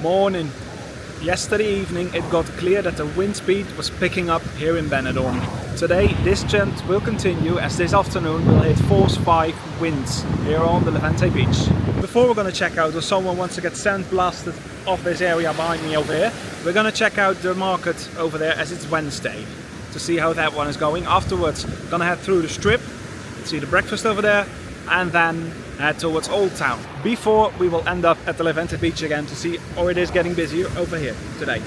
Morning. Yesterday evening it got clear that the wind speed was picking up here in Benidorm. Today this trend will continue as this afternoon we'll hit force 5 winds here on the Levante Beach. Before we're going to check out if someone wants to get sand blasted off this area behind me over here, we're going to check out the market over there as it's Wednesday to see how that one is going. Afterwards gonna head through the strip, see the breakfast over there, and then head towards Old Town before we will end up at the Levante Beach again to see or it is getting busier over here today.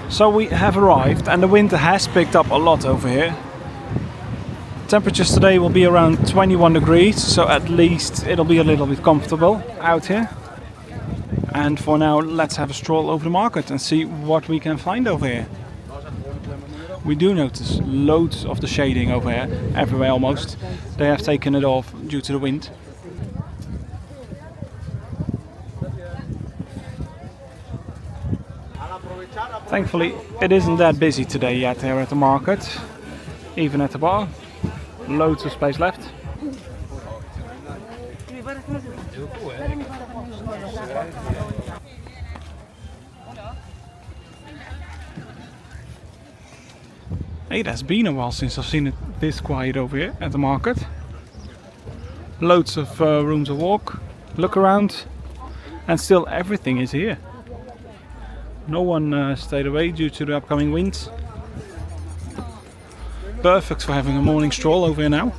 So we have arrived and the wind has picked up a lot over here. Temperatures today will be around 21 degrees, so at least it'll be a little bit comfortable out here. And for now let's have a stroll over the market and see what we can find over here. We do notice loads of the shading over here, everywhere almost. They have taken it off due to the wind. Thankfully it isn't that busy today yet here at the market, even at the bar. Loads of space left. It has been a while since I've seen it this quiet over here at the market. Loads of room to walk, look around, and still everything is here. No one stayed away due to the upcoming winds. Perfect for having a morning stroll over here now.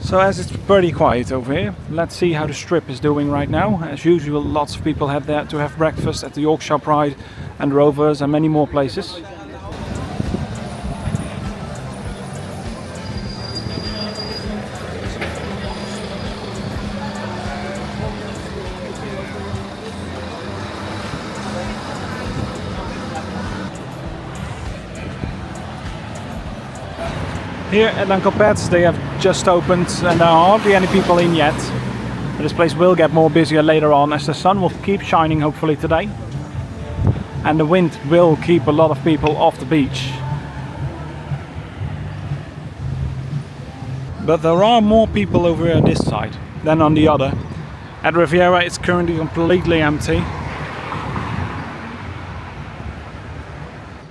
So as it's pretty quiet over here, let's see how the strip is doing right now. As usual, lots of people head there to have breakfast at the Yorkshire Pride and Rovers and many more places. Here at Uncle Pat's they have just opened and there are hardly any people in yet. But this place will get more busier later on as the sun will keep shining hopefully today. And the wind will keep a lot of people off the beach. But there are more people over here on this side than on the other. At Riviera it's currently completely empty.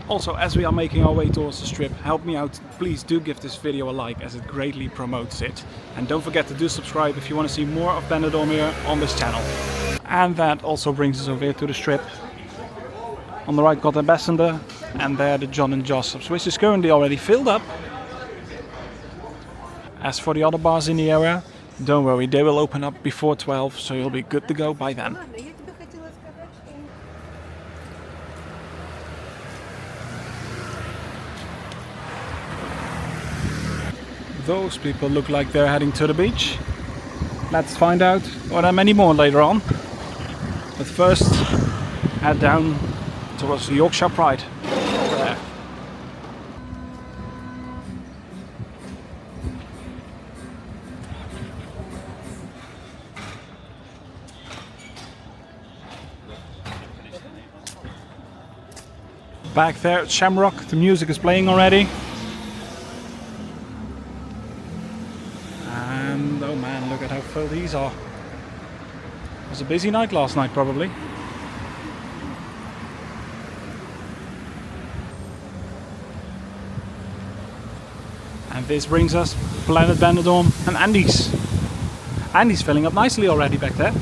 Also, as we are making our way towards the strip, help me out, please do give this video a like as it greatly promotes it. And don't forget to do subscribe if you want to see more of Benidorm here on this channel. And that also brings us over here to the strip. On the right got Ambassador and there the John and Joseph's, which is currently already filled up. As for the other bars in the area, don't worry, they will open up before 12, so you'll be good to go by then. Those people look like they're heading to the beach. Let's find out, or there are many more later on. But first, head down towards the Yorkshire Pride. Over there. Back there at Shamrock, the music is playing already. And oh man, look at how full these are. It was a busy night last night probably. And this brings us Planet Benidorm and Andy's. Andy's filling up nicely already back there.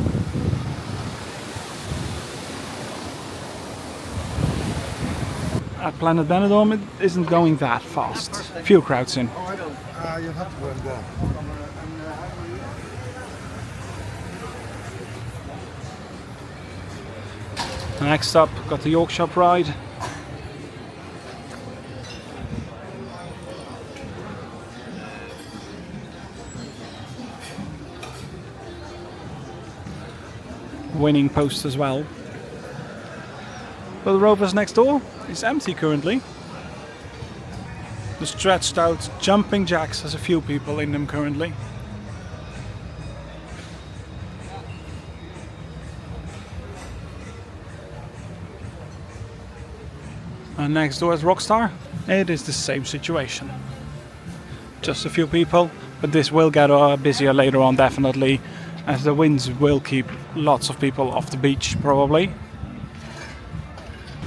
At Planet Benidorm it isn't going that fast. Few crowds in. You have to go in there. Next up, got the Yorkshire Pride. Winning post as well. But the Rovers next door is empty currently. The stretched out jumping jacks has a few people in them currently. And next door is Rockstar. It is the same situation. Just a few people, but this will get busier later on definitely, as the winds will keep lots of people off the beach probably.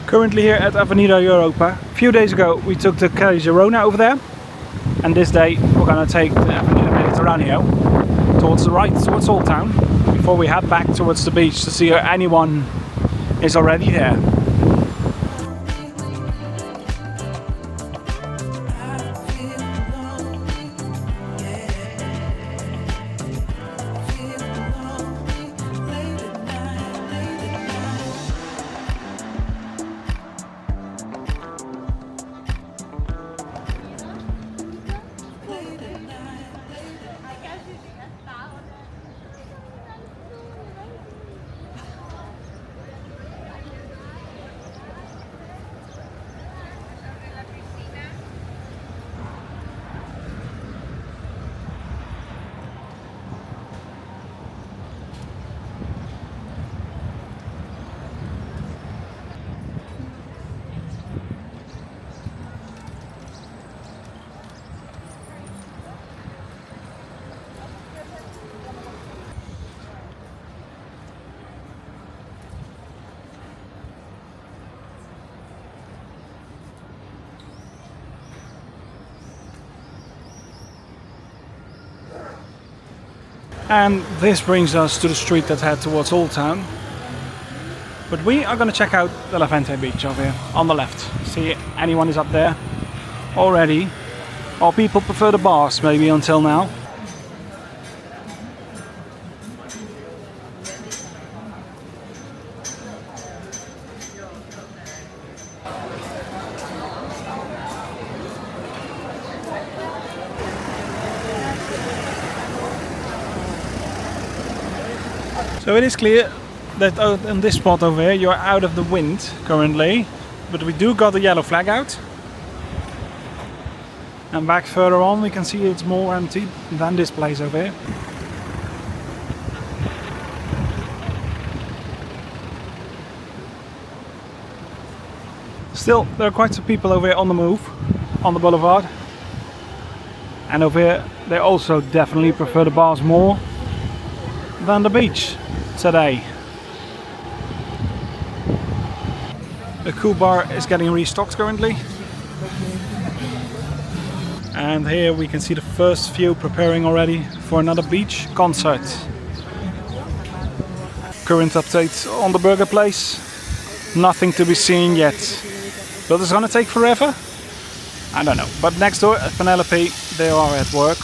Currently here at Avenida Europa. A few days ago we took the Calle Girona over there, and this day we're gonna take the Avenida Mediterraneo towards the right, towards Old Town, before we head back towards the beach to see if anyone is already there. And this brings us to the street that heads towards Old Town. But we are going to check out the Levante Beach over here on the left. See anyone is up there already. Or people prefer the bars maybe until now. So it is clear that on this spot over here you're out of the wind currently, but we do got the yellow flag out. And back further on we can see it's more empty than this place over here. Still, there are quite some people over here on the move, on the boulevard. And over here they also definitely prefer the bars more than the beach today. The Cool Bar is getting restocked currently. And here we can see the first few preparing already for another beach concert. Current update on the burger place. Nothing to be seen yet. But it's gonna take forever? I don't know. But next door at Penelope, they are at work.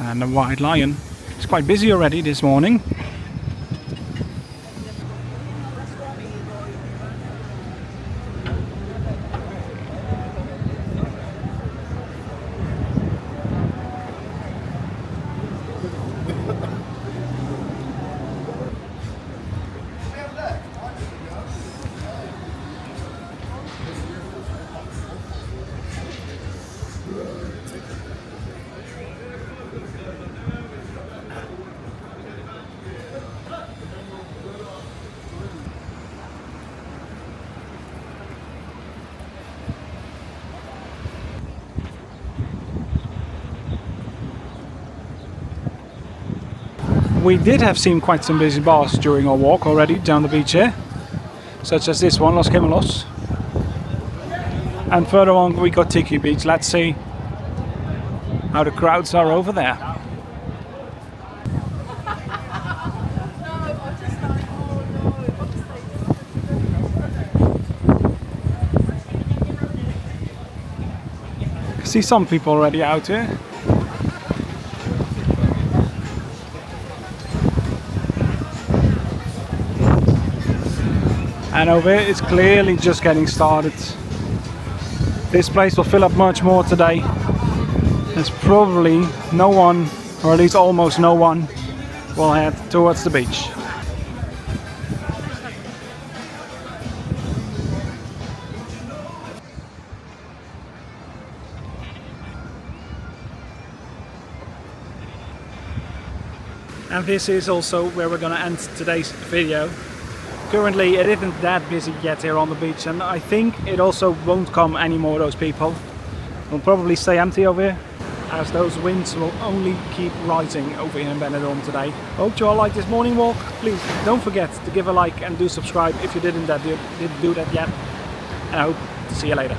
And the White Lion is quite busy already this morning. We did have seen quite some busy bars during our walk already down the beach here, such as this one, Los Gemelos. And further on we got Tiki Beach. Let's see how the crowds are over there. See some people already out here. And over here it's clearly just getting started. This place will fill up much more today. There's probably no one, or at least almost no one, will head towards the beach. And this is also where we're gonna end today's video. Currently it isn't that busy yet here on the beach, and I think it also won't come any more of those people. It'll probably stay empty over here, as those winds will only keep rising over here in Benidorm today. Hope you all like this morning walk. Please don't forget to give a like and do subscribe if you didn't do that yet. And I hope to see you later.